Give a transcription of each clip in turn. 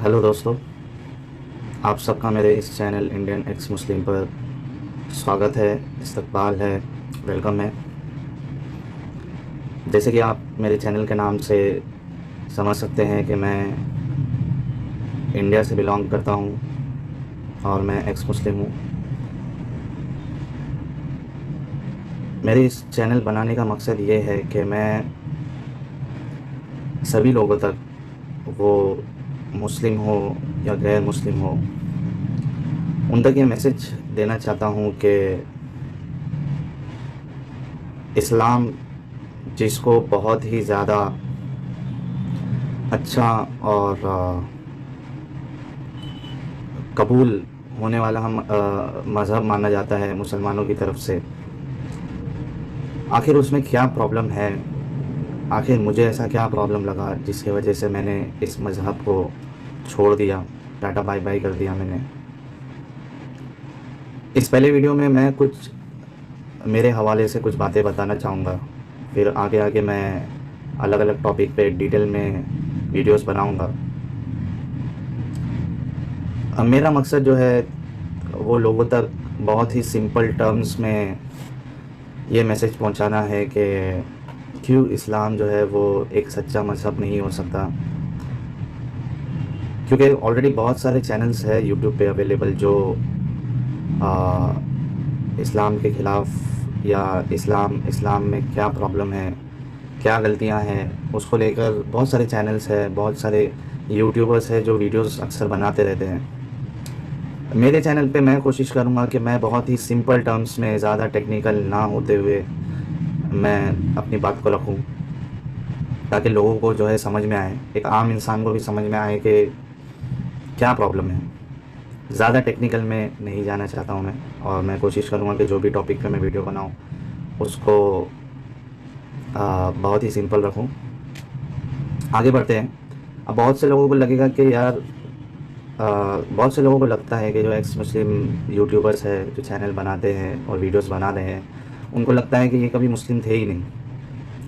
Hello दोस्तों, आप सबका मेरे इस चैनल इंडियन एक्स मुस्लिम पर स्वागत है, इस्तकबाल है, वेलकम है। जैसे कि आप मेरे चैनल के नाम से समझ सकते हैं कि मैं इंडिया से बिलोंग करता हूँ और मैं एक्स मुस्लिम हूँ। मेरे इस चैनल बनाने का मकसद ये है कि मैं सभी लोगों तक, वो मुस्लिम हो या गैर मुस्लिम हो, उन तक ये मैसेज देना चाहता हूँ कि इस्लाम, जिसको बहुत ही ज़्यादा अच्छा और कबूल होने वाला हम मज़हब माना जाता है मुसलमानों की तरफ से, आखिर उसमें क्या प्रॉब्लम है? आखिर मुझे ऐसा क्या प्रॉब्लम लगा जिसकी वजह से मैंने इस मज़हब को छोड़ दिया, टाटा बाय बाय कर दिया मैंने। इस पहले वीडियो में मैं कुछ मेरे हवाले से कुछ बातें बताना चाहूँगा, फिर आगे आगे मैं अलग अलग टॉपिक पे डिटेल में वीडियोस बनाऊँगा। अब मेरा मकसद जो है वो लोगों तक बहुत ही सिंपल टर्म्स में ये मैसेज पहुंचाना है कि क्यों इस्लाम जो है वो एक सच्चा मज़हब नहीं हो सकता। क्योंकि ऑलरेडी बहुत सारे चैनल्स हैं यूट्यूब पे अवेलेबल जो आ, इस्लाम के ख़िलाफ़ या इस्लाम में क्या प्रॉब्लम है, क्या गलतियां हैं, उसको लेकर बहुत सारे चैनल्स हैं, बहुत सारे यूट्यूबर्स हैं जो वीडियोस अक्सर बनाते रहते हैं। मेरे चैनल पे मैं कोशिश करूँगा कि मैं बहुत ही सिंपल टर्म्स में, ज़्यादा टेक्निकल ना होते हुए मैं अपनी बात को रखूँ, ताकि लोगों को जो है समझ में आए, एक आम इंसान को भी समझ में आए कि क्या प्रॉब्लम है। ज़्यादा टेक्निकल में नहीं जाना चाहता हूँ मैं, और मैं कोशिश करूँगा कि जो भी टॉपिक पे मैं वीडियो बनाऊँ उसको बहुत ही सिंपल रखूँ। आगे बढ़ते हैं। अब बहुत से लोगों को लगेगा कि यार, बहुत से लोगों को लगता है कि जो एक्स मुस्लिम यूट्यूबर्स है, जो चैनल बनाते हैं और वीडियोस बना रहे हैं, उनको लगता है कि ये कभी मुस्लिम थे ही नहीं,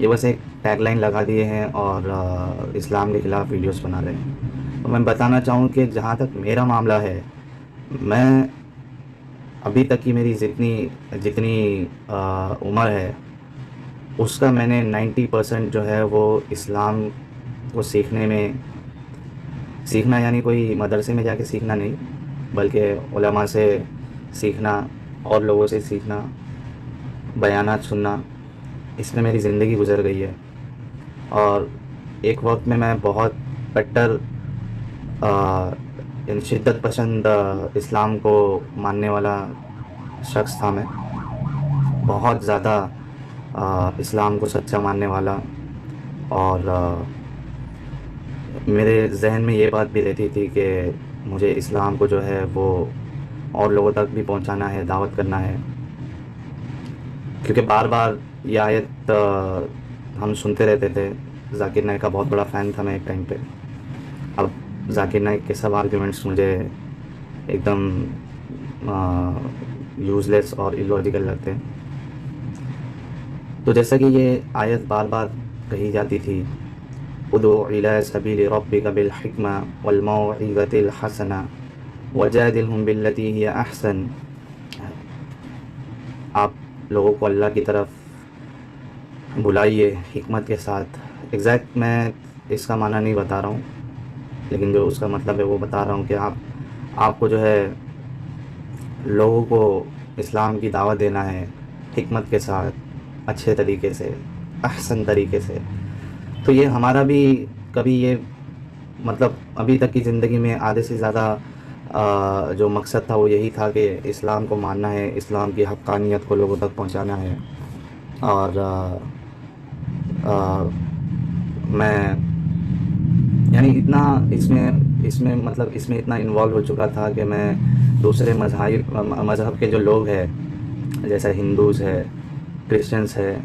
ये बस एक टैगलाइन लगा दिए हैं और इस्लाम के ख़िलाफ़ वीडियोस बना रहे हैं। तो मैं बताना चाहूँ कि जहाँ तक मेरा मामला है, मैं अभी तक की मेरी जितनी जितनी उम्र है, उसका मैंने 90% जो है वो इस्लाम को सीखने में, सीखना यानी कोई मदरसे में जाके सीखना नहीं, बल्कि उलमा से सीखना और लोगों से सीखना, बयानात सुनना, इसमें मेरी ज़िंदगी गुजर गई है। और एक वक्त में मैं बहुत कट्टर शिद्दत पसंद इस्लाम को मानने वाला शख्स था। मैं बहुत ज़्यादा इस्लाम को सच्चा मानने वाला, और मेरे जहन में ये बात भी रहती थी कि मुझे इस्लाम को जो है वो और लोगों तक भी पहुंचाना है, दावत करना है। क्योंकि बार बार ये आयत हम सुनते रहते थे। जाकिर नाइक का बहुत बड़ा फ़ैन था मैं एक टाइम पे। अब जाकिर नाइक के सब आर्ग्यूमेंट्स मुझे एकदम यूज़लेस और इलॉजिकल लगते हैं। तो जैसा कि ये आयत बार बार कही जाती थी, उदू इला सबील रब्बिका बिल हिक्मा वल मौइज़तिल हसना वजादिलहुम बिल्लती हिय अहसन, आप लोगों को अल्लाह की तरफ बुलाइए हिकमत के साथ। एग्जैक्ट मैं इसका माना नहीं बता रहा हूँ, लेकिन जो उसका मतलब है वो बता रहा हूँ कि आपको जो है लोगों को इस्लाम की दावत देना है हिकमत के साथ, अच्छे तरीके से, अहसन तरीके से। तो ये हमारा भी कभी ये, मतलब अभी तक की ज़िंदगी में आधे से ज़्यादा जो मकसद था वो यही था कि इस्लाम को मानना है, इस्लाम की हक्कानियत को लोगों तक पहुंचाना है। और मैं यानी इतना इसमें इसमें मतलब इसमें इतना इन्वॉल्व हो चुका था कि मैं दूसरे मज़हब के जो लोग हैं, जैसे हिंदूज़ है, क्रिश्चियंस है,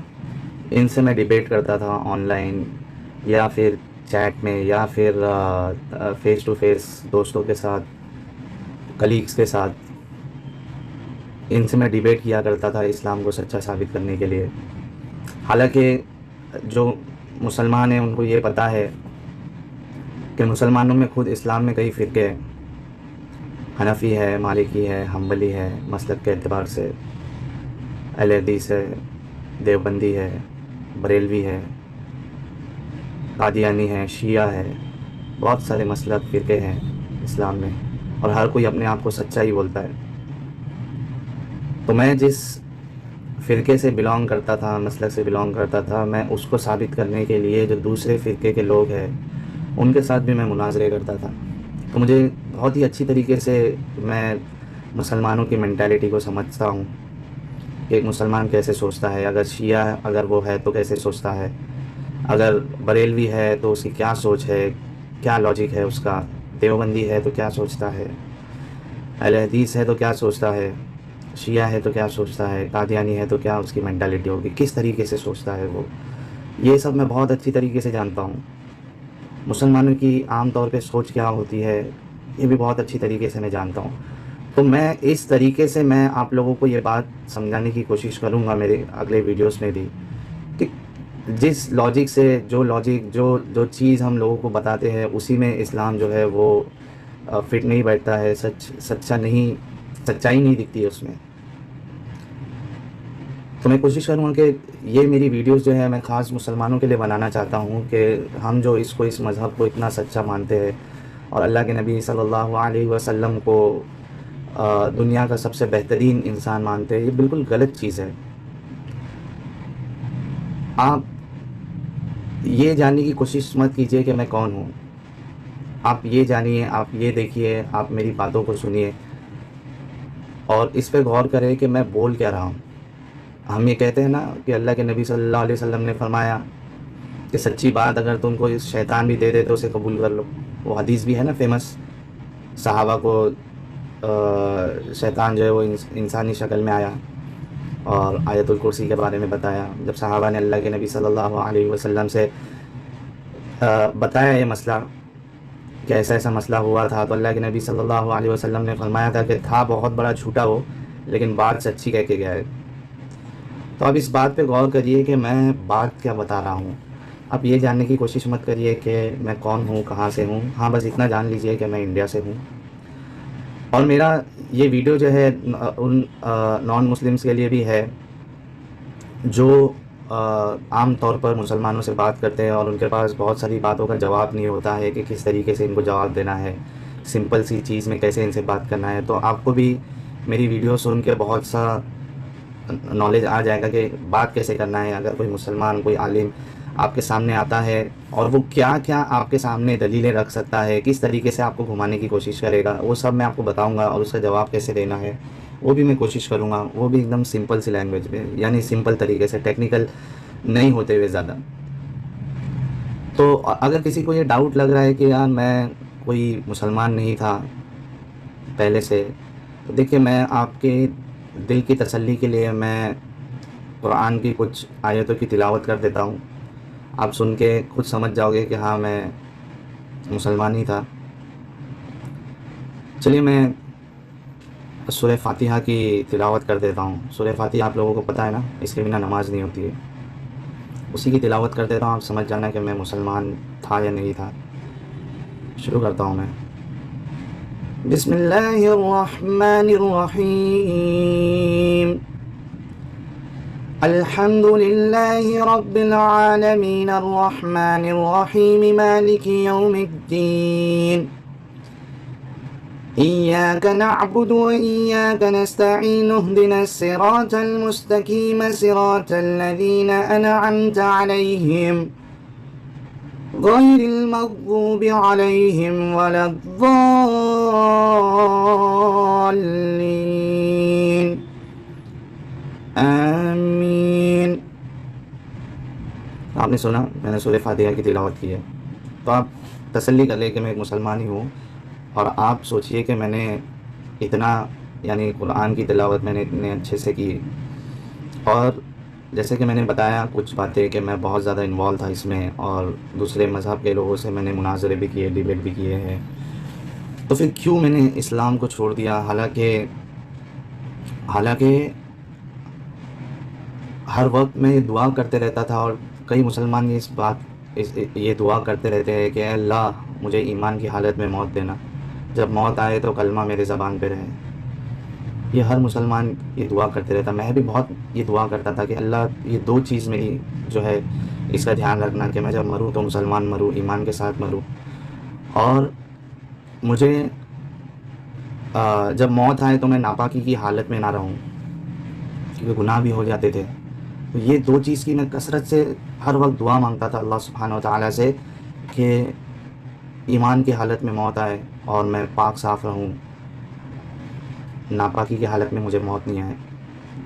इनसे मैं डिबेट करता था ऑनलाइन, या फिर चैट में, या फिर फ़ेस टू फेस दोस्तों के साथ, कलीग्स के साथ। इनसे मैं डिबेट किया करता था इस्लाम को सच्चा साबित करने के लिए। हालांकि जो मुसलमान हैं उनको ये पता है कि मुसलमानों में खुद इस्लाम में कई फ़िरके हैं। हनफ़ी है, मालिकी है, हम्बली है, मसलक के एतबार से अहले हदीस है, देवबंदी है, बरेलवी है, कादियानी है, शिया है। बहुत सारे मसलक फ़िरके हैं इस्लाम में और हर कोई अपने आप को सच्चा ही बोलता है। तो मैं जिस फ़िरके से बिलॉन्ग करता था, मसलक से बिलॉन्ग करता था, मैं उसको साबित करने के लिए जो दूसरे फ़िरके के लोग हैं उनके साथ भी मैं मुनाज़रे करता था। तो मुझे बहुत ही अच्छी तरीके से मैं मुसलमानों की मेंटालिटी को समझता हूँ कि एक मुसलमान कैसे सोचता है, अगर शिया अगर वो है तो कैसे सोचता है, अगर बरेलवी है तो उसकी क्या सोच है, क्या लॉजिक है उसका, देवबंदी है तो क्या सोचता है, अहले हदीस है तो क्या सोचता है, शिया है तो क्या सोचता है, कादियानी है तो क्या उसकी मेंटालिटी होगी, किस तरीके से सोचता है वो। ये सब मैं बहुत अच्छी तरीके से जानता हूँ। मुसलमानों की आम तौर पे सोच क्या होती है ये भी बहुत अच्छी तरीके से मैं जानता हूँ। तो मैं इस तरीके से मैं आप लोगों को ये बात समझाने की कोशिश करूँगा मेरे अगले वीडियोस में भी, कि जिस लॉजिक से जो चीज़ हम लोगों को बताते हैं उसी में इस्लाम जो है वो फिट नहीं बैठता है, सच्चाई नहीं दिखती है उसमें। तो मैं कोशिश करूँगा कि ये मेरी वीडियोस जो है मैं ख़ास मुसलमानों के लिए बनाना चाहता हूँ कि हम जो इस मज़हब को इतना सच्चा मानते हैं और अल्लाह के नबी सल्लल्लाहु अलैहि वसल्लम को दुनिया का सबसे बेहतरीन इंसान मानते हैं, ये बिल्कुल गलत चीज़ है। आप ये जानने की कोशिश मत कीजिए कि मैं कौन हूँ। आप ये जानिए, आप ये देखिए, आप मेरी बातों को सुनिए और इस पे गौर करें कि मैं बोल क्या रहा हूँ। हम ये कहते हैं ना कि अल्लाह के नबी सल्लल्लाहु अलैहि वसल्लम ने फरमाया कि सच्ची बात अगर तुमको इस शैतान भी दे दे तो उसे कबूल कर लो। वो हदीस भी है ना फेमस, सहाबा को शैतान जो है वो इंसानी शक्ल में आया और आयतुल कुर्सी के बारे में बताया। जब सहाबा ने अल्लाह के नबी सल्लल्लाहु अलैहि वसल्लम से बताया ये मसला कि ऐसा ऐसा मसला हुआ था, तो अल्लाह के नबी सल्लल्लाहु अलैहि वसल्लम ने फरमाया था कि था बहुत बड़ा झूठा वो, लेकिन बात सच्ची कह के गया है। तो अब इस बात पे गौर करिए कि मैं बात क्या बता रहा हूँ। आप ये जानने की कोशिश मत करिए कि मैं कौन हूँ, कहाँ से हूँ। हाँ, बस इतना जान लीजिए कि मैं इंडिया से हूँ और मेरा ये वीडियो जो है उन नॉन मुस्लिम्स के लिए भी है जो आम तौर पर मुसलमानों से बात करते हैं और उनके पास बहुत सारी बातों का जवाब नहीं होता है कि किस तरीके से इनको जवाब देना है, सिंपल सी चीज़ में कैसे इनसे बात करना है। तो आपको भी मेरी वीडियो सुन के बहुत सा नॉलेज आ जाएगा कि बात कैसे करना है। अगर कोई मुसलमान, कोई आलिम आपके सामने आता है और वो क्या क्या आपके सामने दलीलें रख सकता है, किस तरीके से आपको घुमाने की कोशिश करेगा, वो सब मैं आपको बताऊंगा और उसका जवाब कैसे देना है वो भी मैं कोशिश करूंगा। वो भी एकदम सिंपल सी लैंग्वेज में, यानी सिंपल तरीके से, टेक्निकल नहीं होते हुए ज़्यादा। तो अगर किसी को ये डाउट लग रहा है कि यार मैं कोई मुसलमान नहीं था पहले से, तो देखिए मैं आपके दिल की तसल्ली के लिए मैं कुरान की कुछ आयतों की तिलावत कर देता हूँ। आप सुन के खुद समझ जाओगे कि हाँ मैं मुसलमान ही था। चलिए मैं सूरह फातिहा की तिलावत कर देता हूँ। सूरह फातिहा आप लोगों को पता है ना, इसके बिना नमाज नहीं होती है। उसी की तिलावत कर देता हूँ, आप समझ जाना कि मैं मुसलमान था या नहीं था। शुरू करता हूँ मैं। बिस्मिल्लाहिर्रहमानिर्रहीम। अल्हम्दुलिल्लाहि रब्बिल आलमीन अर्रहमानिर्रहीम मालिकि यौमिद्दीन। इय्याक नअबुदु व इय्याक नस्तईन इहदिनस सिरातल मुस्तकीम सिरातल लज़ीना अनअमता अलैहिम गैरिल मग़ज़ूबि अलैहिम वलद्दॉल्लीन। आमीन। आपने सुना, मैंने सूरह फातिहा की तिलावत की है। तो आप तसल्ली कर ले कि मैं एक मुसलमान ही हूँ और आप सोचिए कि मैंने इतना, यानी कुरान की तिलावत मैंने इतने अच्छे से की। और जैसे कि मैंने बताया कुछ बातें कि मैं बहुत ज़्यादा इन्वॉल्व था इसमें और दूसरे मज़हब के लोगों से मैंने मुनाज़रे भी किए, डिबेट भी किए हैं। तो फिर क्यों मैंने इस्लाम को छोड़ दिया? हालांकि हर वक्त मैं ये दुआ करते रहता था और कई मुसलमान ये दुआ करते रहते हैं कि अल्लाह मुझे ईमान की हालत में मौत देना, जब मौत आए तो कलमा मेरे ज़बान पे रहे। ये हर मुसलमान ये दुआ करते रहता, मैं भी बहुत ये दुआ करता था कि अल्लाह ये 2 चीज़ मेरी जो है इसका ध्यान रखना कि मैं जब मरूँ तो मुसलमान मरूँ, ईमान के साथ मरूँ। और मुझे जब मौत आए तो मैं नापाकी की हालत में ना रहूँ, क्योंकि गुनाह भी हो जाते थे। तो ये 2 चीज़ की मैं कसरत से हर वक्त दुआ मांगता था अल्लाह सुब्हानहू व तआला से कि ईमान की हालत में मौत आए और मैं पाक साफ़ रहूँ, नापाकी की हालत में मुझे मौत नहीं आए।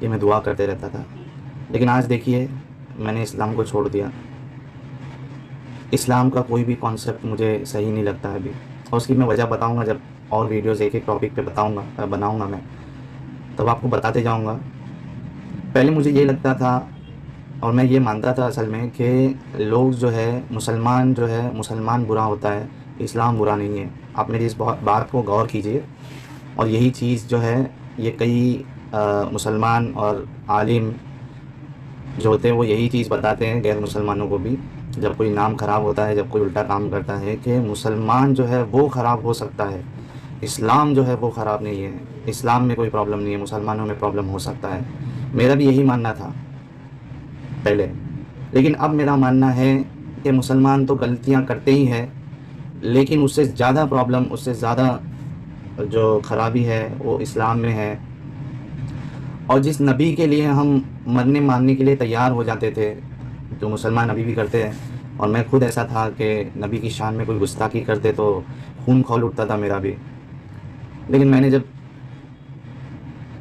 ये मैं दुआ करते रहता था। लेकिन आज देखिए, मैंने इस्लाम को छोड़ दिया। इस्लाम का कोई भी कॉन्सेप्ट मुझे सही नहीं लगता है अभी, और उसकी मैं वजह बताऊँगा जब और वीडियोज़ एक-एक टॉपिक पे बनाऊँगा मैं, तब आपको बताते जाऊँगा। पहले मुझे ये लगता था और मैं ये मानता था असल में कि लोग जो है मुसलमान बुरा होता है, इस्लाम बुरा नहीं है। आप मेरी इस बात को गौर कीजिए। और यही चीज़ जो है ये कई मुसलमान और आलिम जो होते हैं वो यही चीज़ बताते हैं गैर मुसलमानों को भी, जब कोई नाम ख़राब होता है, जब कोई उल्टा काम करता है, कि मुसलमान जो है वो ख़राब हो सकता है, इस्लाम जो है वो ख़राब नहीं है। इस्लाम में कोई प्रॉब्लम नहीं है, मुसलमानों में प्रॉब्लम हो सकता है। मेरा भी यही मानना था पहले, लेकिन अब मेरा मानना है कि मुसलमान तो गलतियां करते ही हैं, लेकिन उससे ज़्यादा प्रॉब्लम, उससे ज़्यादा जो ख़राबी है वो इस्लाम में है। और जिस नबी के लिए हम मरने मारने के लिए तैयार हो जाते थे, जो मुसलमान अभी भी करते हैं, और मैं खुद ऐसा था कि नबी की शान में कोई गुस्ताखी करते तो खून खौल उठता था मेरा भी। लेकिन मैंने जब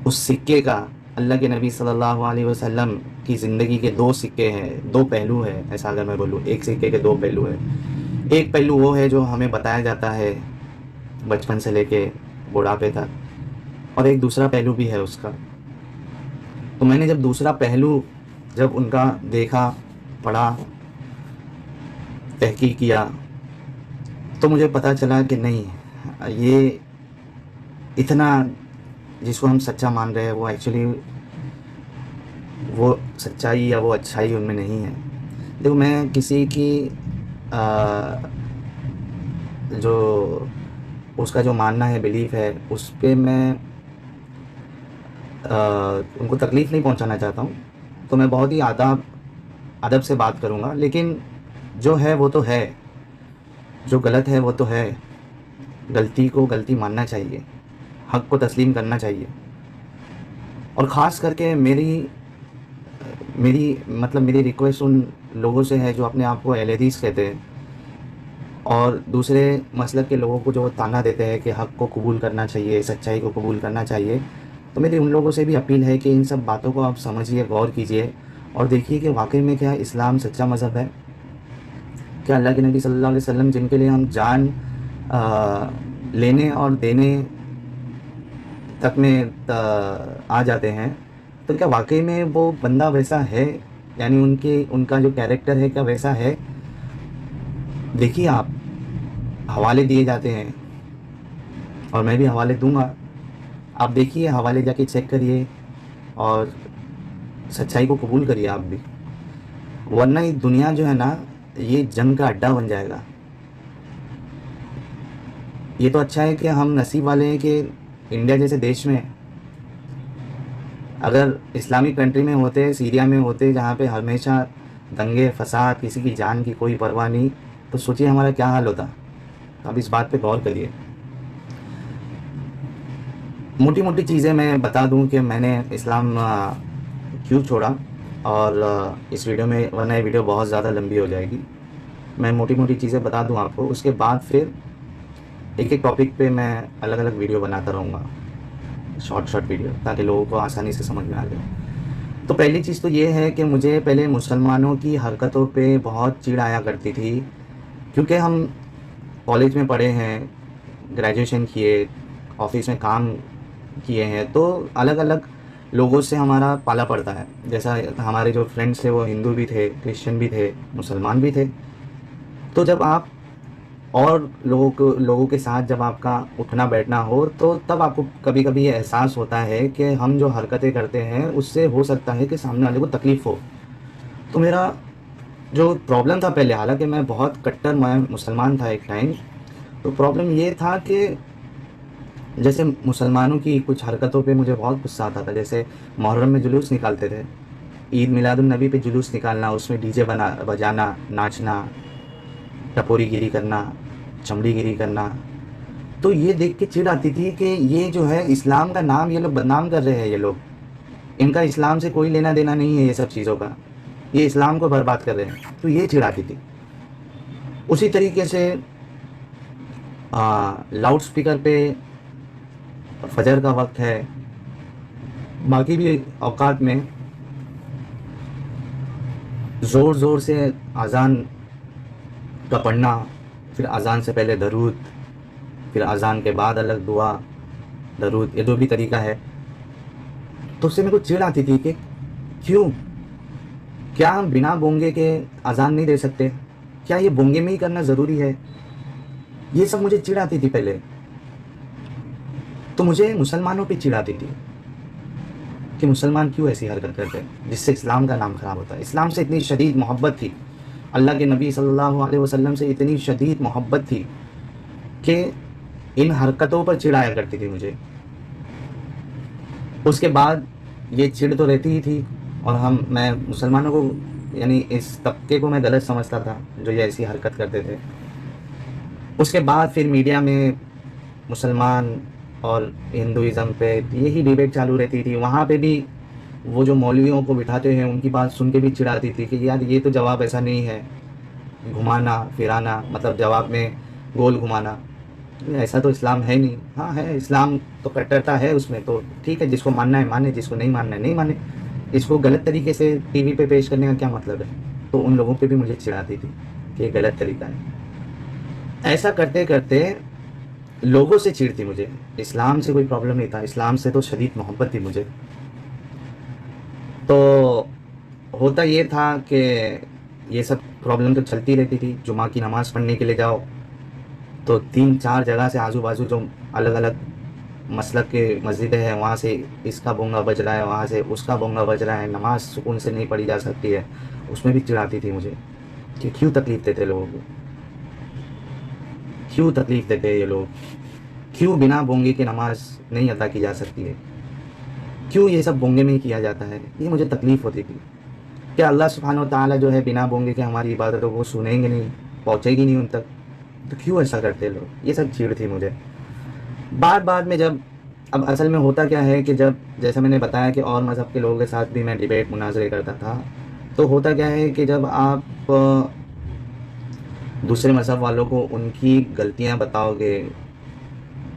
उस सिक्के का, अल्लाह के नबी सल्लल्लाहु अलैहि वसल्लम की ज़िंदगी के 2 सिक्के हैं, 2 पहलू हैं, ऐसा अगर मैं बोलूँ, एक सिक्के के 2 पहलू हैं। एक पहलू वो है जो हमें बताया जाता है बचपन से लेके बुढ़ापे तक, और एक दूसरा पहलू भी है उसका। तो मैंने जब दूसरा पहलू जब उनका देखा, पढ़ा, तहकीक किया, तो मुझे पता चला कि नहीं, ये इतना जिसको हम सच्चा मान रहे हैं वो एक्चुअली वो सच्चाई या वो अच्छाई उनमें नहीं है। देखो, मैं किसी की जो उसका जो मानना है, बिलीफ है, उस पे मैं उनको तकलीफ़ नहीं पहुंचाना चाहता हूं, तो मैं बहुत ही अदब से बात करूंगा। लेकिन जो है वो तो है, जो गलत है वो तो है। गलती को गलती मानना चाहिए, हक़ को तस्लीम करना चाहिए। और ख़ास करके मेरी मेरी रिक्वेस्ट उन लोगों से है जो अपने आप को अहले हदीस कहते हैं, और दूसरे मसलक के लोगों को जो ताना देते हैं कि हक़ को कबूल करना चाहिए, सच्चाई को कबूल करना चाहिए। तो मेरी उन लोगों से भी अपील है कि इन सब बातों को आप समझिए, गौर कीजिए, और देखिए कि वाकई में क्या इस्लाम सच्चा मज़हब है। क्या अल्लाह के नबी सल्लल्लाहु अलैहि वसल्लम, जिनके लिए हम जान लेने और देने तक में आ जाते हैं, तो क्या वाकई में वो बंदा वैसा है, यानी उनका जो कैरेक्टर है क्या वैसा है? देखिए, आप हवाले दिए जाते हैं और मैं भी हवाले दूंगा। आप देखिए, हवाले जाके चेक करिए और सच्चाई को कबूल करिए आप भी, वरना ये दुनिया जो है ना, ये जंग का अड्डा बन जाएगा। ये तो अच्छा है कि हम नसीब वाले हैं कि इंडिया जैसे देश में, अगर इस्लामिक कंट्री में होते, सीरिया में होते, जहाँ पे हमेशा दंगे फसाद, किसी की जान की कोई परवाह नहीं, तो सोचिए हमारा क्या हाल होता। तो आप इस बात पे गौर करिए। मोटी मोटी चीज़ें मैं बता दूं कि मैंने इस्लाम क्यों छोड़ा, और इस वीडियो में, वरना ये वीडियो बहुत ज़्यादा लंबी हो जाएगी। मैं मोटी मोटी चीज़ें बता दूं आपको, उसके बाद फिर एक एक टॉपिक पे मैं अलग अलग वीडियो बनाता रहूँगा, शॉर्ट वीडियो, ताकि लोगों को आसानी से समझ में आ जाए। तो पहली चीज़ तो ये है कि मुझे पहले मुसलमानों की हरकतों पे बहुत चिढ़ आया करती थी, क्योंकि हम कॉलेज में पढ़े हैं, ग्रेजुएशन किए, ऑफिस में काम किए हैं, तो अलग अलग लोगों से हमारा पाला पड़ता है। जैसा हमारे जो फ्रेंड्स थे वो हिंदू भी थे, क्रिश्चियन भी थे, मुसलमान भी थे। तो जब आप और लोगों के साथ जब आपका उठना बैठना हो, तो तब आपको कभी कभी ये एहसास होता है कि हम जो हरकतें करते हैं उससे हो सकता है कि सामने वाले को तकलीफ़ हो। तो मेरा जो प्रॉब्लम था पहले, हालांकि मैं बहुत कट्टर मुसलमान था एक टाइम, तो प्रॉब्लम ये था कि जैसे मुसलमानों की कुछ हरकतों पे मुझे बहुत गुस्सा आता था। जैसे मुहर्रम में जुलूस निकालते थे, ईद मिलादुन्नबी पे जुलूस निकालना, उसमें डीजे बजाना, नाचना, टपोरीगिरी करना, चमड़ीगिरी करना। तो ये देख के चिढ़ आती थी कि ये जो है इस्लाम का नाम ये लोग बदनाम कर रहे हैं। ये लोग, इनका इस्लाम से कोई लेना देना नहीं है ये सब चीज़ों का, ये इस्लाम को बर्बाद कर रहे हैं। तो ये चिढ़ आती थी। उसी तरीके से लाउड स्पीकर पे फजर का वक्त है, बाकी भी औकात में ज़ोर ज़ोर से अज़ान का पढ़ना, फिर अज़ान से पहले दरूद, फिर अज़ान के बाद अलग दुआ, दरूद, ये जो भी तरीका है। तो उससे मेरे को चिढ़ आती थी कि क्यों, क्या हम बिना बोंगे के अज़ान नहीं दे सकते? क्या ये बोंगे में ही करना ज़रूरी है? ये सब मुझे चिढ़ आती थी पहले। तो मुझे मुसलमानों पे चिढ़ आती थी कि मुसलमान क्यों ऐसी हरकत करते हैं जिससे इस्लाम का नाम ख़राब होता है। इस्लाम से इतनी शदीद मोहब्बत थी, अल्लाह के नबी सल्लल्लाहु अलैहि वसल्लम से इतनी शदीद मोहब्बत थी कि इन हरकतों पर चिढ़ाया करती थी मुझे। उसके बाद ये चिढ़ तो रहती ही थी, और मैं मुसलमानों को, यानी इस तबके को मैं गलत समझता था जो ये ऐसी हरकत करते थे। उसके बाद फिर मीडिया में मुसलमान और हिंदुइज़्म पे यही डिबेट चालू रहती थी। वहाँ पे भी वो जो मौलवियों को बिठाते हैं उनकी बात सुन के भी चिढ़ आती थी कि यार ये तो जवाब ऐसा नहीं है, घुमाना फिराना, मतलब जवाब में गोल घुमाना, ऐसा तो इस्लाम है नहीं। हाँ है, इस्लाम तो कट्टरता है उसमें, तो ठीक है, जिसको मानना है माने, जिसको नहीं मानना है नहीं माने। इसको गलत तरीके से टीवी पे पेश करने का क्या मतलब है? तो उन लोगों पे भी मुझे चिढ़ आती थी कि ये गलत तरीका है। ऐसा करते करते लोगों से चिढ़ थी मुझे, इस्लाम से कोई प्रॉब्लम नहीं था, इस्लाम से तो शदीद मोहब्बत थी मुझे। तो होता ये था कि ये सब प्रॉब्लम तो चलती रहती थी। जुमा की नमाज़ पढ़ने के लिए जाओ तो 3-4 जगह से आजू बाजू जो अलग अलग मसलक के मस्जिदें हैं, वहाँ से इसका बोंगा बज रहा है, वहाँ से उसका बोंगा बज रहा है, नमाज सुकून से नहीं पढ़ी जा सकती है। उसमें भी चिढ़ आती थी मुझे कि क्यों तकलीफ़ देते लोगों को, क्यों तकलीफ़ देते हैं ये लोग, क्यों बिना बोंगे के नमाज नहीं अदा की जा सकती है, क्यों ये सब बोंगे में ही किया जाता है। ये मुझे तकलीफ़ होती थी। क्या अल्लाह सुब्हानहू व तआला जो है बिना बोंगे के हमारी इबादतों को सुनेंगे नहीं, पहुँचेगी नहीं उन तक? तो क्यों ऐसा करते लोग? ये सब चिढ़ थी मुझे। बाद में जब, अब असल में होता क्या है कि जब, जैसे मैंने बताया कि और मज़हब के लोगों के साथ भी मैं डिबेट मुनाज़रे करता था, तो होता क्या है कि जब आप दूसरे मज़हब वालों को उनकी गलतियाँ बताओगे,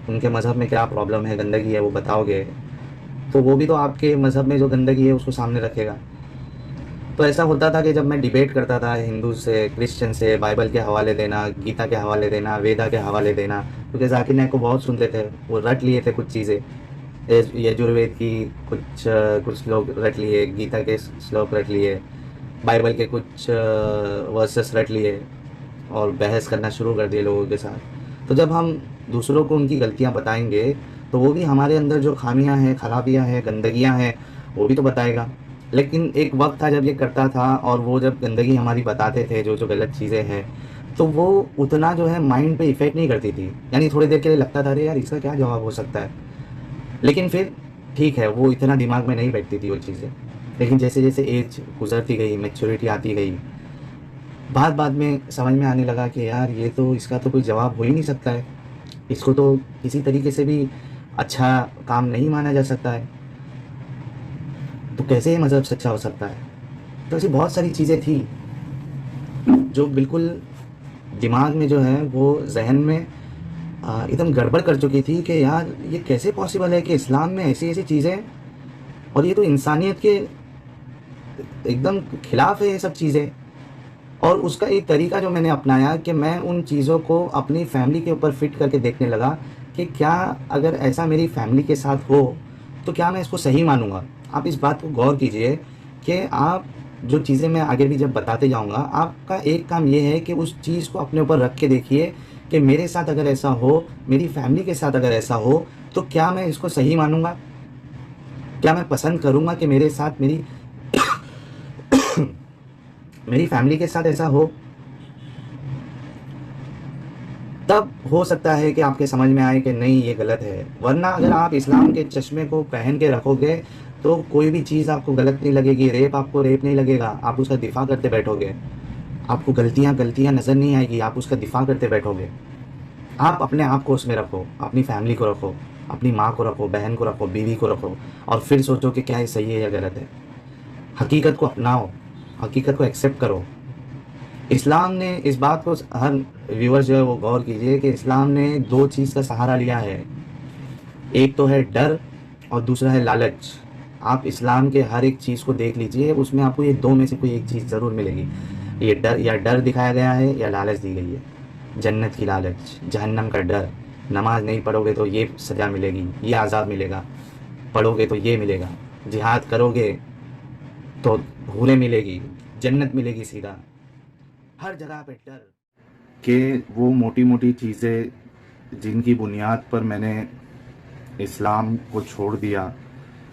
उनके मज़हब में क्या प्रॉब्लम है, गंदगी है, वो बताओगे, तो वो भी तो आपके मज़हब में जो गंदगी है उसको सामने रखेगा। तो ऐसा होता था कि जब मैं डिबेट करता था हिंदू से, क्रिश्चियन से, बाइबल के हवाले देना, गीता के हवाले देना, वेदा के हवाले देना, क्योंकि ज़ाकिर नाइक को बहुत सुनते थे, वो रट लिए थे कुछ चीज़ें, यजुर्वेद की कुछ लोग रट लिए, गीता के श्लोक रट लिए, बाइबल के कुछ वर्सेस रट लिए और बहस करना शुरू कर दिए लोगों के साथ। तो जब हम दूसरों को उनकी गलतियाँ बताएंगे तो वो भी हमारे अंदर जो खामियां हैं, खराबियां हैं, गंदगियां हैं, वो भी तो बताएगा। लेकिन एक वक्त था जब ये करता था, और वो जब गंदगी हमारी बताते थे, जो जो गलत चीज़ें हैं, तो वो उतना जो है माइंड पे इफ़ेक्ट नहीं करती थी। यानी थोड़ी देर के लिए लगता था अरे यार इसका क्या जवाब हो सकता है, लेकिन फिर ठीक है, वो इतना दिमाग में नहीं बैठती थी वो चीज़ें। लेकिन जैसे जैसे एज गुजरती गई, मैच्योरिटी आती गई, बाद में समझ में आने लगा कि यार ये तो, इसका तो कोई जवाब हो ही नहीं सकता है, इसको तो किसी तरीके से भी अच्छा काम नहीं माना जा सकता है, तो कैसे ये मज़हब सच्चा हो सकता है। तो ऐसी बहुत सारी चीज़ें थी जो बिल्कुल दिमाग में जो है वो जहन में एकदम गड़बड़ कर चुकी थी कि यार ये कैसे पॉसिबल है कि इस्लाम में ऐसी ऐसी चीज़ें, और ये तो इंसानियत के एकदम खिलाफ है ये सब चीज़ें। और उसका एक तरीका जो मैंने अपनाया कि मैं उन चीज़ों को अपनी फैमिली के ऊपर फिट करके देखने लगा कि क्या अगर ऐसा मेरी फैमिली के साथ हो तो क्या मैं इसको सही मानूंगा। आप इस बात को गौर कीजिए कि आप जो चीज़ें मैं आगे भी जब बताते जाऊंगा, आपका एक काम ये है कि उस चीज़ को अपने ऊपर रख के देखिए कि मेरे साथ अगर ऐसा हो, मेरी फैमिली के साथ अगर ऐसा हो, तो क्या मैं इसको सही मानूंगा, क्या मैं पसंद करूंगा कि मेरे साथ मेरी फैमिली के साथ ऐसा हो। तब हो सकता है कि आपके समझ में आए कि नहीं ये गलत है। वरना अगर आप इस्लाम के चश्मे को पहन के रखोगे तो कोई भी चीज़ आपको गलत नहीं लगेगी। रेप आपको रेप नहीं लगेगा, आप उसका दिफा करते बैठोगे। आपको गलतियाँ गलतियाँ नज़र नहीं आएगी, आप उसका दिफा करते बैठोगे। आप अपने आप को उसमें रखो, अपनी फैमिली को रखो, अपनी माँ को रखो, बहन को रखो, बीवी को रखो, और फिर सोचो कि क्या ये सही है या गलत है। हकीकत को अपनाओ, हकीकत को एक्सेप्ट करो। इस्लाम ने इस बात को, हर व्यूअर जो है वो गौर कीजिए कि इस्लाम ने दो चीज़ का सहारा लिया है। एक तो है डर और दूसरा है लालच। आप इस्लाम के हर एक चीज़ को देख लीजिए, उसमें आपको ये दो में से कोई एक चीज़ ज़रूर मिलेगी। ये डर, या डर दिखाया गया है या लालच दी गई है। जन्नत की लालच, जहन्नम का डर। नमाज नहीं पढ़ोगे तो ये सज़ा मिलेगी, ये आज़ाब मिलेगा, पढ़ोगे तो ये मिलेगा, जिहाद करोगे तो हूरें मिलेगी, जन्नत मिलेगी सीधा। हर जगह पे डर कि वो मोटी मोटी चीज़ें जिनकी बुनियाद पर मैंने इस्लाम को छोड़ दिया,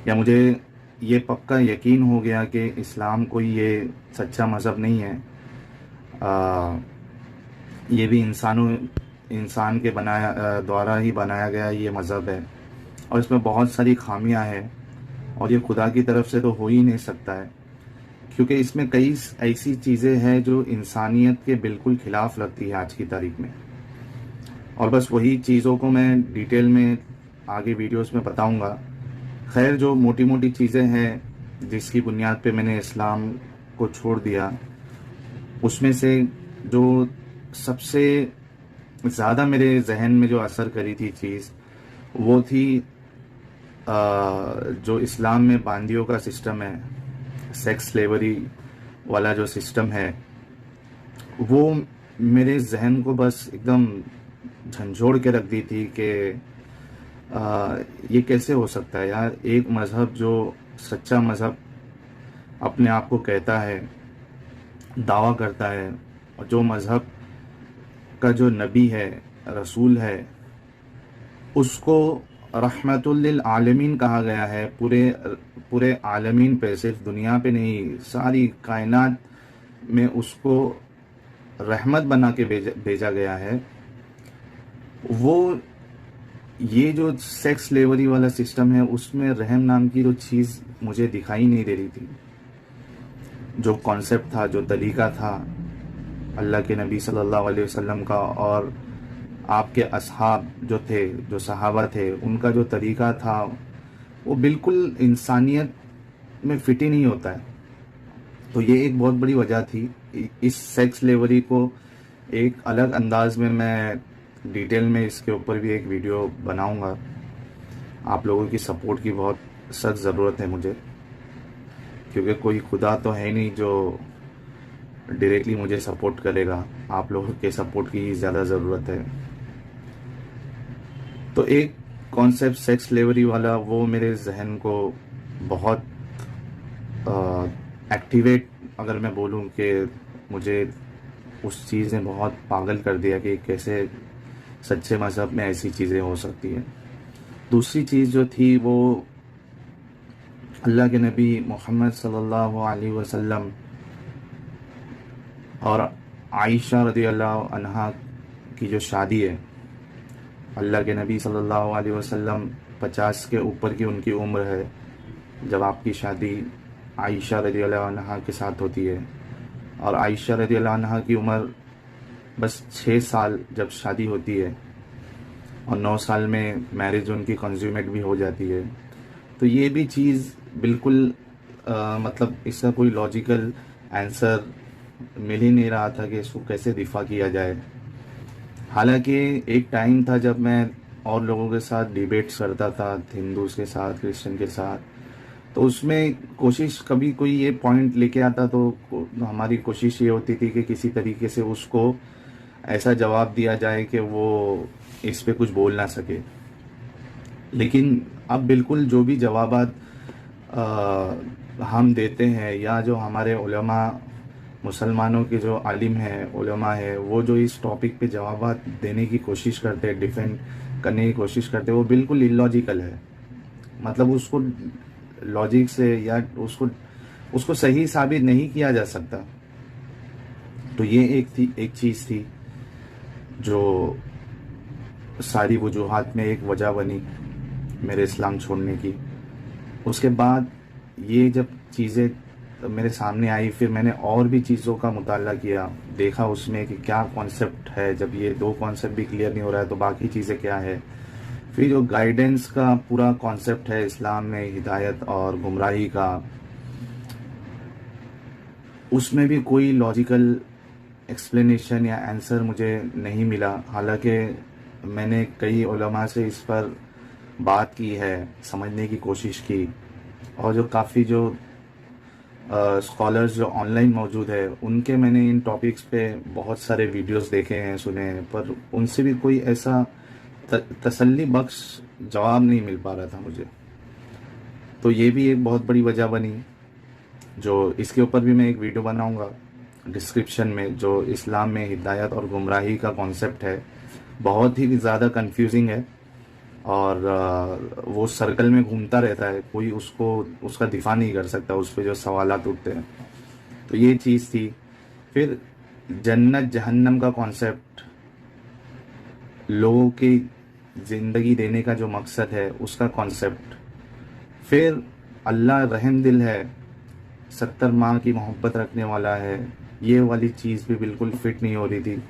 या मुझे ये पक्का यकीन हो गया कि इस्लाम कोई ये सच्चा मज़हब नहीं है, ये भी इंसान के द्वारा ही बनाया गया ये मज़हब है, और इसमें बहुत सारी खामियां हैं, और ये खुदा की तरफ से तो हो ही नहीं सकता है, क्योंकि इसमें कई ऐसी चीज़ें हैं जो इंसानियत के बिल्कुल ख़िलाफ़ लगती है आज की तारीख में। और बस वही चीज़ों को मैं डिटेल में आगे वीडियोस में बताऊंगा। खैर, जो मोटी मोटी चीज़ें हैं जिसकी बुनियाद पे मैंने इस्लाम को छोड़ दिया, उसमें से जो सबसे ज़्यादा मेरे जहन में जो असर करी थी चीज़, वो थी जो इस्लाम में बांदियों का सिस्टम है, सेक्स स्लेवरी वाला जो सिस्टम है, वो मेरे जहन को बस एकदम झंझोड़ के रख दी थी कि ये कैसे हो सकता है यार। एक मज़हब जो सच्चा मज़हब अपने आप को कहता है, दावा करता है, और जो मज़हब का जो नबी है, रसूल है, उसको रहमतुल लिल आलमीन कहा गया है, पूरे आलमीन पे, सिर्फ दुनिया पे नहीं, सारी कायनात में उसको रहमत बना के भेजा गया है। वो ये जो सेक्स स्लेवरी वाला सिस्टम है, उसमें रहम नाम की जो चीज़ मुझे दिखाई नहीं दे रही थी। जो कॉन्सेप्ट था, जो तरीका था अल्लाह के नबी सल्लल्लाहु अलैहि वसल्लम का, और आपके असहाब जो थे, जो सहाबा थे, उनका जो तरीका था, वो बिल्कुल इंसानियत में फिट ही नहीं होता है। तो ये एक बहुत बड़ी वजह थी। इस सेक्स स्लेवरी को एक अलग अंदाज में मैं डिटेल में इसके ऊपर भी एक वीडियो बनाऊंगा। आप लोगों की सपोर्ट की बहुत सख्त ज़रूरत है मुझे, क्योंकि कोई खुदा तो है नहीं जो डायरेक्टली मुझे सपोर्ट करेगा। आप लोगों के सपोर्ट की ज़्यादा ज़रूरत है। तो एक कॉन्सेप्ट सेक्स स्लेवरी वाला, वो मेरे जहन को बहुत एक्टिवेट, अगर मैं बोलूँ कि मुझे उस चीज़ ने बहुत पागल कर दिया कि कैसे सच्चे मज़हब में ऐसी चीज़ें हो सकती हैं। दूसरी चीज़ जो थी वो अल्लाह के नबी मोहम्मद सल्लल्लाहु अलैहि वसल्लम और आयशा रज़ियल्लाहु अन्हा की जो शादी है। अल्लाह के नबी सल्लल्लाहु अलैहि वसल्लम 50 के ऊपर की उनकी उम्र है जब आपकी शादी आयशा रज़ियल्लाहु अन्हा के साथ होती है, और आयशा रज़ियल्लाहु अन्हा की उम्र बस 6 साल जब शादी होती है, और 9 साल में मैरिज उनकी कंज्यूमेट भी हो जाती है। तो ये भी चीज़ बिल्कुल मतलब इसका कोई लॉजिकल आंसर मिल ही नहीं रहा था कि इसको कैसे दिफा किया जाए। हालांकि एक टाइम था जब मैं और लोगों के साथ डिबेट्स करता था, हिंदूज के साथ, क्रिश्चियन के साथ, तो उसमें कोशिश, कभी कोई ये पॉइंट लेके आता तो हमारी कोशिश ये होती थी कि किसी तरीके से उसको ऐसा जवाब दिया जाए कि वो इस पे कुछ बोल ना सके। लेकिन अब बिल्कुल जो भी जवाबात हम देते हैं, या जो हमारे उलमा, मुसलमानों के जो आलिम हैं, उलमा है, वो जो इस टॉपिक पे जवाबात देने की कोशिश करते हैं, डिफेंड करने की कोशिश करते हैं, वो बिल्कुल इलॉजिकल है। मतलब उसको लॉजिक से या उसको सही साबित नहीं किया जा सकता। तो ये एक चीज़ थी जो सारी वजूहात में एक वजह बनी मेरे इस्लाम छोड़ने की। उसके बाद ये जब चीज़ें मेरे सामने आई, फिर मैंने और भी चीज़ों का मुताला किया, देखा उसमें कि क्या कॉन्सेप्ट है। जब ये दो कॉन्सेप्ट भी क्लियर नहीं हो रहा है तो बाकी चीज़ें क्या है। फिर जो गाइडेंस का पूरा कॉन्सेप्ट है इस्लाम में, हिदायत और गुमराही का, उसमें भी कोई लॉजिकल एक्सप्लेनेशन या आंसर मुझे नहीं मिला। हालांकि मैंने कई उलमा से इस पर बात की है, समझने की कोशिश की, और जो काफ़ी जो स्कॉलर्स जो ऑनलाइन मौजूद है उनके मैंने इन टॉपिक्स पे बहुत सारे वीडियोस देखे हैं, सुने हैं, पर उनसे भी कोई ऐसा तसल्ली बख्श जवाब नहीं मिल पा रहा था मुझे। तो ये भी एक बहुत बड़ी वजह बनी, जो इसके ऊपर भी मैं एक वीडियो बनाऊंगा डिस्क्रिप्शन में। जो इस्लाम में हिदायत और गुमराही का कॉन्सेप्ट है, बहुत ही ज़्यादा कंफ्यूजिंग है और वो सर्कल में घूमता रहता है, कोई उसको उसका दिफा नहीं कर सकता उस पर जो सवालात उठते हैं। तो ये चीज़ थी। फिर जन्नत जहन्नम का कॉन्सेप्ट, लोगों की ज़िंदगी देने का जो मकसद है उसका कॉन्सेप्ट। फिर अल्लाह रहम दिल है, 70 माह की मोहब्बत रखने वाला है, ये वाली चीज़ भी बिल्कुल फिट नहीं हो रही थी।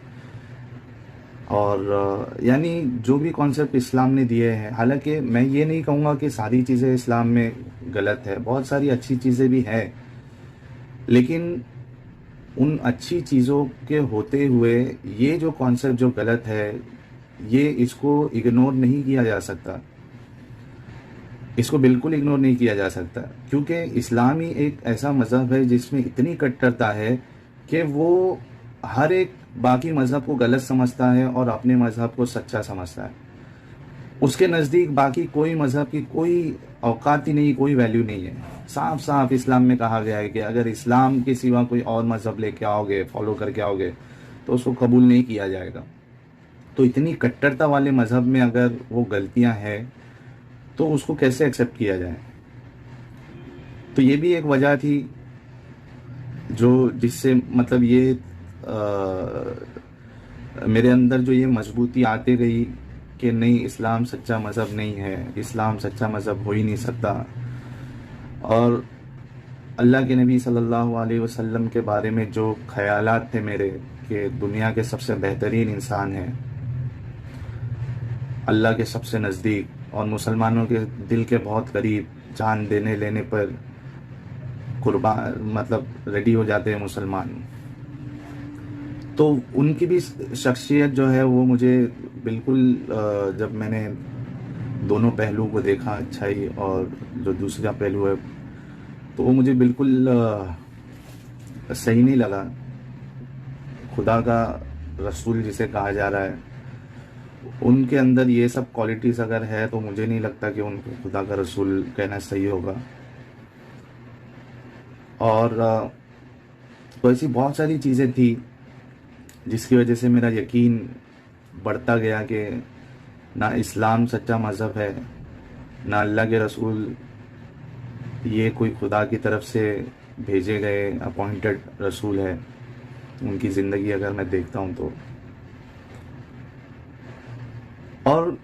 और यानी जो भी कॉन्सेप्ट इस्लाम ने दिए हैं, हालांकि मैं ये नहीं कहूँगा कि सारी चीज़ें इस्लाम में गलत है, बहुत सारी अच्छी चीज़ें भी हैं, लेकिन उन अच्छी चीज़ों के होते हुए ये जो कॉन्सेप्ट जो गलत है, ये इसको इग्नोर नहीं किया जा सकता, इसको बिल्कुल इग्नोर नहीं किया जा सकता, क्योंकि इस्लाम ही एक ऐसा मज़हब है जिसमें इतनी कट्टरता है कि वो हर एक बाकी मज़हब को गलत समझता है और अपने मज़हब को सच्चा समझता है। उसके नज़दीक बाकी कोई मज़हब की कोई औकात ही नहीं, कोई वैल्यू नहीं है। साफ साफ इस्लाम में कहा गया है कि अगर इस्लाम के सिवा कोई और मज़हब लेके आओगे, फॉलो करके आओगे, तो उसको कबूल नहीं किया जाएगा। तो इतनी कट्टरता वाले मज़हब में अगर वो गलतियां हैं तो उसको कैसे एक्सेप्ट किया जाए। तो ये भी एक वजह थी जो जिससे मतलब ये मेरे अंदर जो ये मजबूती आती गई कि नहीं, इस्लाम सच्चा मज़हब नहीं है, इस्लाम सच्चा मज़हब हो ही नहीं सकता। और अल्लाह के नबी सल्लल्लाहु अलैहि वसल्लम के बारे में जो ख्यालात थे मेरे कि दुनिया के सबसे बेहतरीन इंसान हैं, अल्लाह के सबसे नज़दीक और मुसलमानों के दिल के बहुत करीब, जान देने लेने पर कुर्बान मतलब रेडी हो जाते हैं मुसलमान। तो उनकी भी शख्सियत जो है वो मुझे बिल्कुल, जब मैंने दोनों पहलू को देखा, अच्छाई और जो दूसरा पहलू है, तो वो मुझे बिल्कुल सही नहीं लगा। खुदा का रसूल जिसे कहा जा रहा है, उनके अंदर ये सब क्वालिटीज़ अगर है तो मुझे नहीं लगता कि उनको खुदा का रसूल कहना सही होगा। और तो ऐसी बहुत सारी चीज़ें थी जिसकी वजह से मेरा यकीन बढ़ता गया कि ना इस्लाम सच्चा मज़हब है, ना अल्लाह के रसूल ये कोई खुदा की तरफ से भेजे गए अपॉइंटेड रसूल है। उनकी ज़िंदगी अगर मैं देखता हूँ तो, और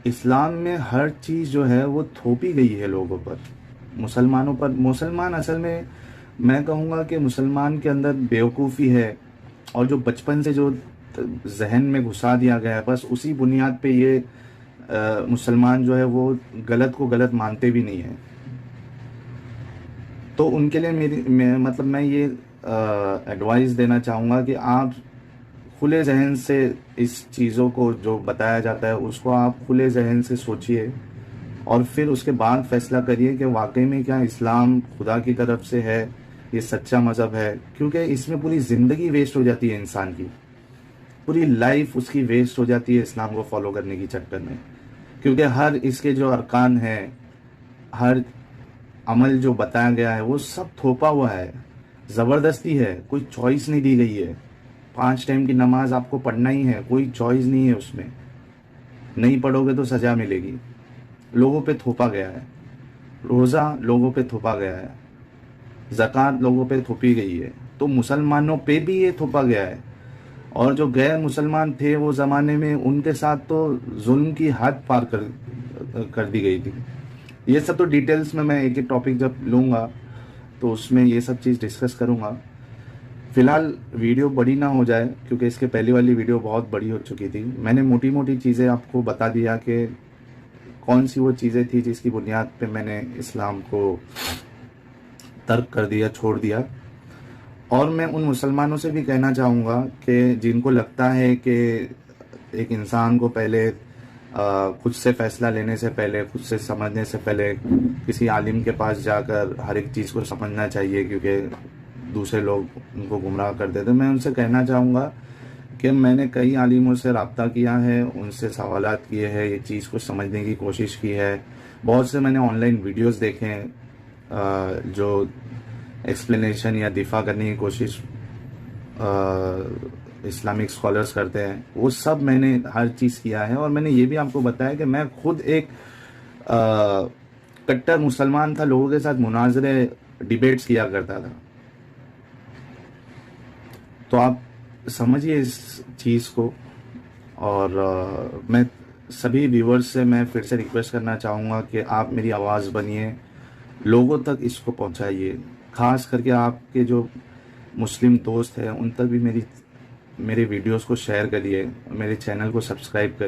इस्लाम में हर चीज़ जो है वो थोपी गई है लोगों पर, मुसलमानों पर। मुसलमान असल में मैं कहूँगा कि मुसलमान के अंदर बेवकूफ़ी है, और जो बचपन से जो जहन में घुसा दिया गया है, बस उसी बुनियाद पे ये मुसलमान जो है वो गलत को गलत मानते भी नहीं है। तो उनके लिए मैं ये एडवाइस देना चाहूँगा कि आप खुले जहन से इस चीज़ों को जो बताया जाता है उसको आप खुले जहन से सोचिए, और फिर उसके बाद फैसला करिए कि वाकई में क्या इस्लाम खुदा की तरफ से है, ये सच्चा मज़हब है। क्योंकि इसमें पूरी ज़िंदगी वेस्ट हो जाती है, इंसान की पूरी लाइफ उसकी वेस्ट हो जाती है इस्लाम को फॉलो करने की चक्कर में। क्योंकि हर इसके जो अरकान हैं, हर अमल जो बताया गया है वो सब थोपा हुआ है, ज़बरदस्ती है, कोई चॉइस नहीं दी गई है। 5 टाइम की नमाज आपको पढ़ना ही है, कोई चॉइस नहीं है उसमें, नहीं पढ़ोगे तो सज़ा मिलेगी। लोगों पे थोपा गया है, रोज़ा लोगों पे थोपा गया है, ज़कात लोगों पे थोपी गई है, तो मुसलमानों पे भी ये थोपा गया है। और जो गैर मुसलमान थे वो ज़माने में, उनके साथ तो जुल्म की हद पार कर दी गई थी। ये सब तो डिटेल्स में मैं एक एक टॉपिक जब लूँगा तो उसमें ये सब चीज़ डिस्कस करूँगा। फ़िलहाल वीडियो बड़ी ना हो जाए, क्योंकि इसके पहले वाली वीडियो बहुत बड़ी हो चुकी थी। मैंने मोटी मोटी चीज़ें आपको बता दिया कि कौन सी वो चीज़ें थी जिसकी बुनियाद पे मैंने इस्लाम को तर्क कर दिया, छोड़ दिया। और मैं उन मुसलमानों से भी कहना चाहूँगा कि जिनको लगता है कि एक इंसान को पहले खुद से फ़ैसला लेने से पहले, खुद से समझने से पहले किसी आलिम के पास जाकर हर एक चीज़ को समझना चाहिए, क्योंकि दूसरे लोग उनको गुमराह कर देते। मैं उनसे कहना चाहूँगा कि मैंने कई आलिमों से रब्ता किया है, उनसे सवालात किए हैं, ये चीज़ को समझने की कोशिश की है। बहुत से मैंने ऑनलाइन वीडियोस देखे हैं जो एक्सप्लेनेशन या दिफा करने की कोशिश इस्लामिक स्कॉलर्स करते हैं। वो सब मैंने हर चीज़ किया है, और मैंने ये भी आपको बताया कि मैं खुद एक कट्टर मुसलमान था, लोगों के साथ मुनाजरे, डिबेट्स किया करता था। तो आप समझिए इस चीज़ को। और मैं सभी व्यूवर्स से मैं फिर से रिक्वेस्ट करना चाहूँगा कि आप मेरी आवाज़ बनिए, लोगों तक इसको पहुँचाइए। ख़ास करके आपके जो मुस्लिम दोस्त हैं उन तक भी मेरे वीडियोस को शेयर करिए, मेरे चैनल को सब्सक्राइब करिए।